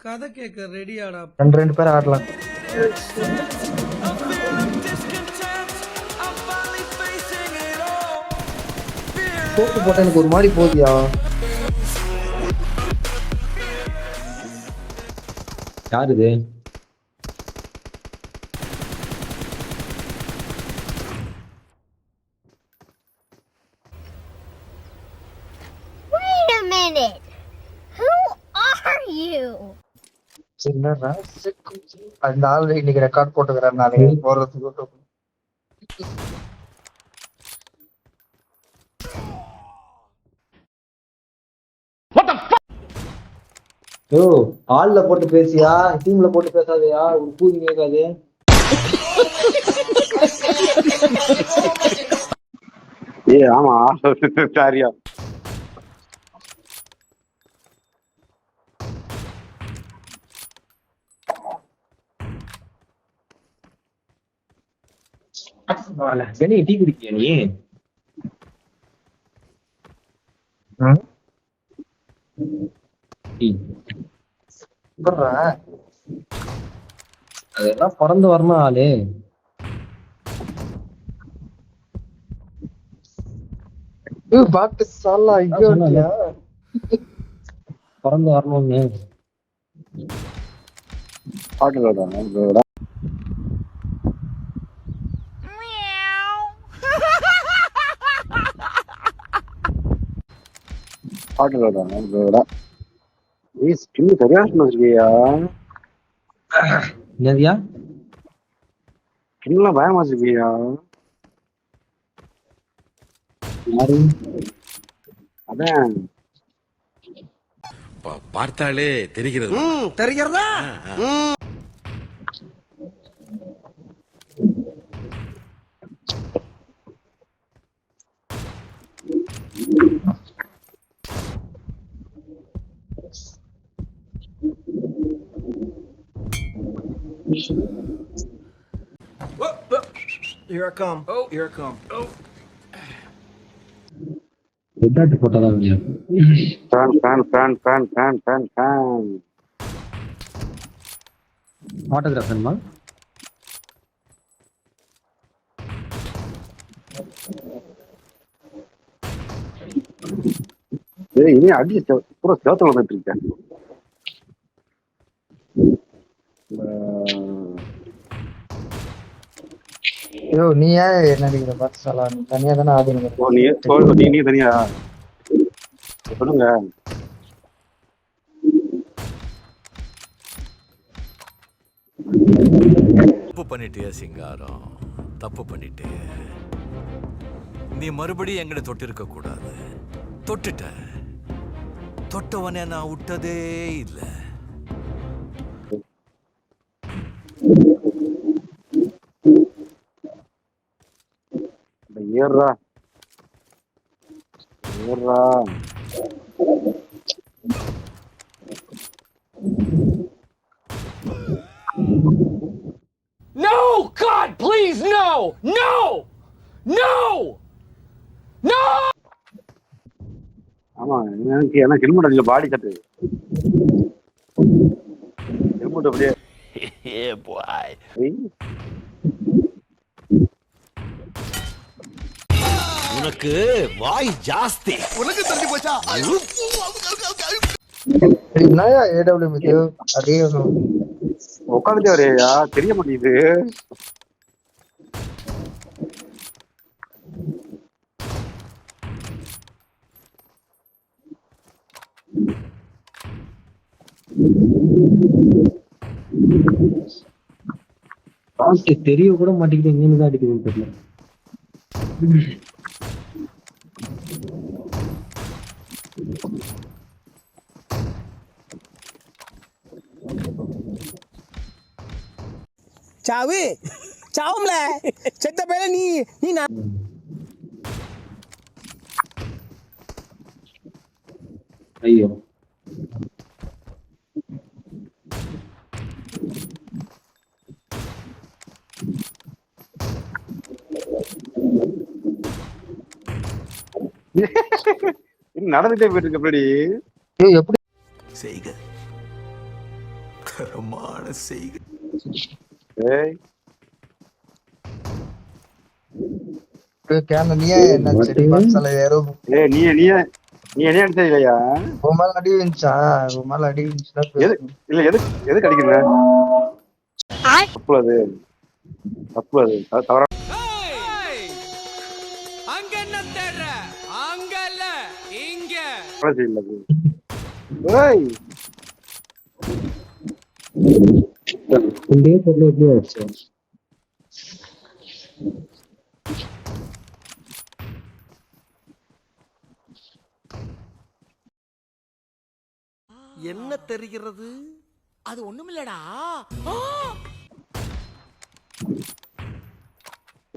கதை கேட்க ரெடியாடா? ரெண்டு பேர் ஆடலாம். போட்டு போட்டா எனக்கு ஒரு மாதிரி போதியா. யாரு இது? Wait a minute. Who are you? அந்த ஆள் இன்னைக்கு ரெக்கார்ட் போட்டுக்கிறேன் நானே போறதுக்கு. ஓ, ஆள்ல போட்டு பேசியா, டீம்ல போட்டு பேசாதயா, ஒரு பூதி கேட்காது. ஆமா சாரியா. டீ குடிக்கியா நீ? அதெல்லாம் பிறந்து வரணும் ஆளு. பாட்டு சாலா பிறந்து வரணும்னு பாட்டு சரியா சொன்னியா? என்னதியா கிண்ணலாம் பயமா வச்சிருக்கியா? யாரு? அதான் பார்த்தாலே தெரிகிறது. தெரிகிறதா? Here I come. Oh, here I come. Oh. ரெட்டாட்டு போட்டாதான் ஆட்டோகிராஃபர்மா. இனி அடி பூரா சேத்துல வந்துட்டு இருக்கேன். ஐயோ நீ ஏன் என்ன அடிக்கிற? பாட்டு சாலா நீ தனியா தானே ஆடுங்க. நீ தனியா சொல்லுங்க. தப்பு பண்ணிட்டே சிங்காரம், தப்பு பண்ணிட்டே. நீ மறுபடியும் எங்கட தொட்டு இருக்க கூடாது. தொட்டுட்ட, தொட்டவனே நான் விட்டதே இல்லை. ஏறா ஏறா No! God, please, no! No! No! No! ஆமா எனக்கு ஹெல்மெட் அடிக்கல, பாடி கட்டு ஹெல்மெட் அப்படியே. உனக்கு வாய் ஜாஸ்தி. உனக்கு தள்ளி போச்சா? என்னயா ஏடபிள்யூ மிது அதே உட்காந்துட்டே வரையா தெரிய மாட்டேங்குது. தெரிய கூட மாட்டேங்குது, எங்கதான் அடிக்குதுன்னு தெரியல. சாவு சாவும்ல செத்த பேர நீ நீ ஐயோ நடந்துட்டே போயிட்டு இருக்க எப்படி செய்க தரமான செய்தி. ஏய் கேன நீயே என்ன செடி பாக்ஸ்ல ஏறோ ஏய் நீ நீ நீ என்ன அடிச்சது இல்லையா? உமால அடி விழுந்துச்சா? உமால அடி விழுந்துச்சா? இல்ல எதுக்கு அடிக்கிறீங்க? தப்பு அது தவறா. அங்க என்ன தேடுற? அங்க இல்ல இங்க. இல்ல அது. ஏய் இதே பொருள் எப்படி ஆச்சு? என்ன தெரிகிறது? அது ஒண்ணுமில்லடா.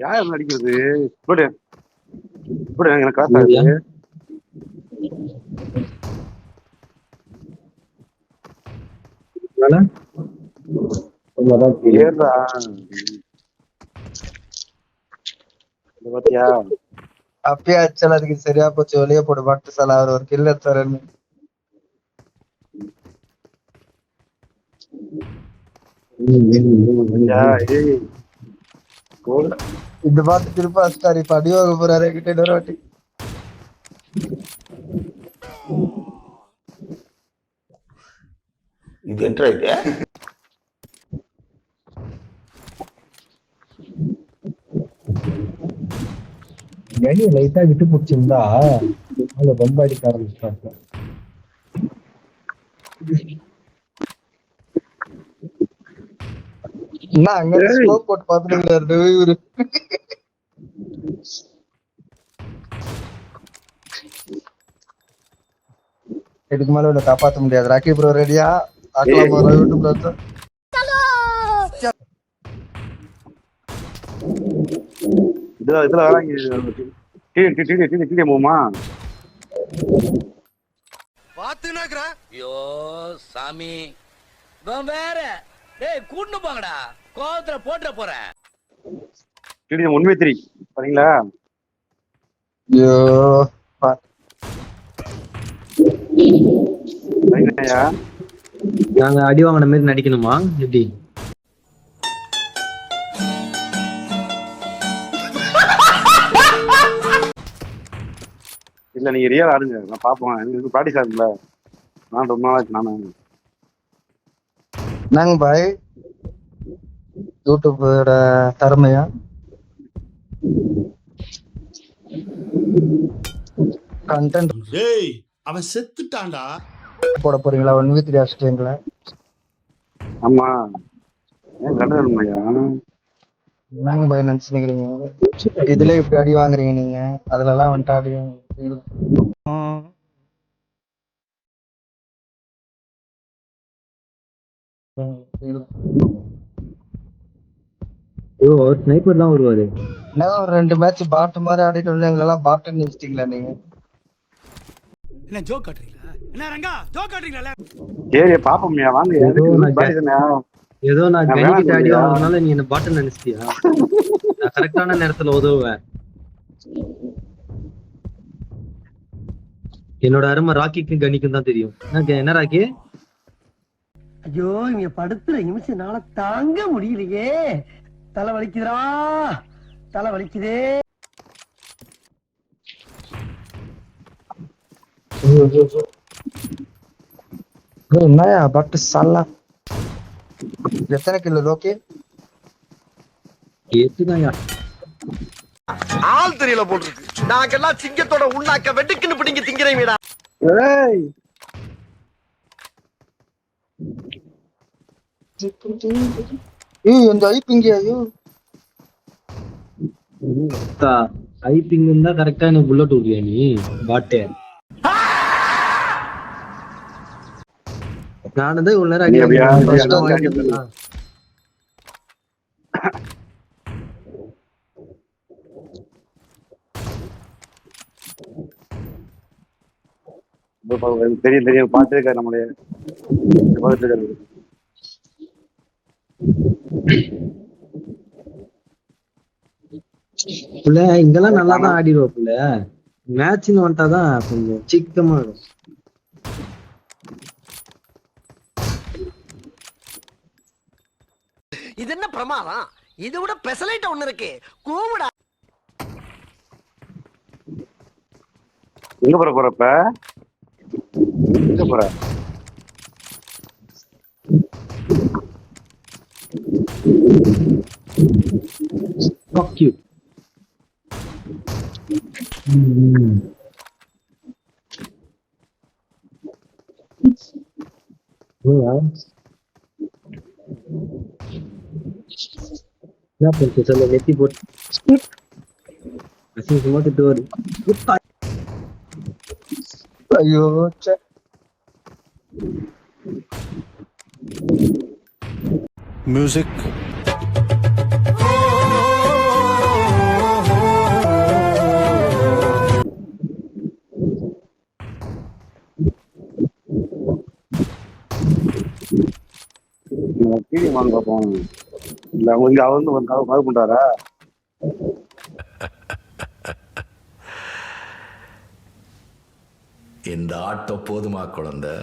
யார் என்ன அடிக்கிறது? போடு எனக்கு காசு ஆகுது. ஏறா பாத்தியா? அப்பயே அச்சல அதுக்கு சரியா போச்சு. வெளியே போடு பாட்டு சால அவர் ஒரு கில்ல தரேன்னு. ஏய் கோல் இந்த பாட்டு திருப்ப அஸ்டாரி இப்ப அடி வாங்க போறாரு கிட்ட இன்னொரு வாட்டி. இது என்ன இது? வெளியே லைட்டா விட்டு பிடிச்சிருந்தா ரொம்ப அடிக்க ஆரம்பிச்சிட்டாங்க. என்ன அங்க ஸ்கோப் போட்டு பாத்துட்டு இவரு. இதுக்கு மேல இவனை காப்பாத்த முடியாது. ராக்கி ப்ரோ ரெடியா? ஆக்கலாம் ப்ரோ யூடியூப்ல வந்து. இதுல வராங்க. டீ போமா பாத்துனாக்குற. ஐயோ சாமி வேற. டேய் கூட்டு போங்கடா. கோவத்துல போட்டுற போறேன். டீ உண்மை தெரி பாத்தீங்களா? ஐயோ நாங்க அடி வாங்கின மாதிரி நடிக்கணுமா எப்படி? இல்ல நீங்க ரியல் ஆடுங்க, நான் பாப்போம். எனக்கு ப்ராக்டிஸ் ஆகுங்களா? நான் ரொம்ப நாளாச்சு. நாங்க பாய் யூடியூபோட திறமையா கண்டென்ட் டேய் அவன் செத்துட்டான்டா. போட போறீங்களா? 1v3 அடிச்சிட்டீங்களா? ஆமா ஏன் கண்டுக்கணுமையா? நாங்க பாய் நினைச்சுக்கிறீங்க இதுல இப்படி அடி வாங்குறீங்க நீங்க, அதுல எல்லாம் வந்துட்டு அடி ஸ்னைப்பர் தான் வருவாரு. என்ன ஒரு 2 மேட்ச் பாட்டு மாதிரி ஆடிட்டு வந்து எங்களெல்லாம் பாட்டுன்னு நினைச்சிட்டீங்களா நீங்க? என்ன ஜோக் காட்டுறீங்களா? என்ன ரங்கா ஜோக் காட்டுறீங்களா? சரி பாப்போம்யா வாங்க. ஏதோ நான் கணிக்கிட்ட அடி வாங்கினால நீ என்ன பாட்டு நினைச்சிட்டியா? நான் கரெக்டான நேரத்துல உதவுவேன். என்னோட அருமை ராக்கிக்கும் கணிக்கும் தான் தெரியும். என்ன ராக்கி? ஐயோ இங்க படுத்துற நிமிஷம்னால தாங்க முடியலையே. தலை வலிக்குதுடா, தலை வலிக்குதே. என்னயா பட்டு சாலா? எத்தனை கிலோ லோக்கே? ஏத்துதாயா ஆள் தெரியல போட்டுருக்கு. நாங்கெல்லாம் சிங்கத்தோட உண்ணாக்க வெட்டுக்குன்னு பிடிங்க திங்கிறீங்கடா. ஏய் இந்த ஐப்பிங்க ஐயோ ஐப்பிங் இருந்தா கரெக்டா எனக்கு புல்லட் விடலையா நீ பாட்டே? நானும் தான் இவ்வளவு நேரம் அடி தெரியும் பார்த்துருக்காரு நம்மளுடைய இங்கெல்லாம் நல்லாதான் ஆடிடுவாப்புல. மேட்ச்னு வந்துட்டாதான் கொஞ்சம் சிக்கமா இருக்கும். இது என்ன பிரமாதம்? இது விட பெசலைட் ஒண்ணு இருக்கு. கூவுடா. எங்க போறப்ப எங்க போற? Fuck you. என்ன பண்ணு சொல்ல நெத்தி போட்டு அசிங்கமா திட்டு வரும். ஐயோ ச்சே. Music. டிவி வாங்க போகணும். இல்ல அவங்க வந்து ஒரு கால் பண்றாரா? இந்த ஆட்டோ போதுமா குழந்தை?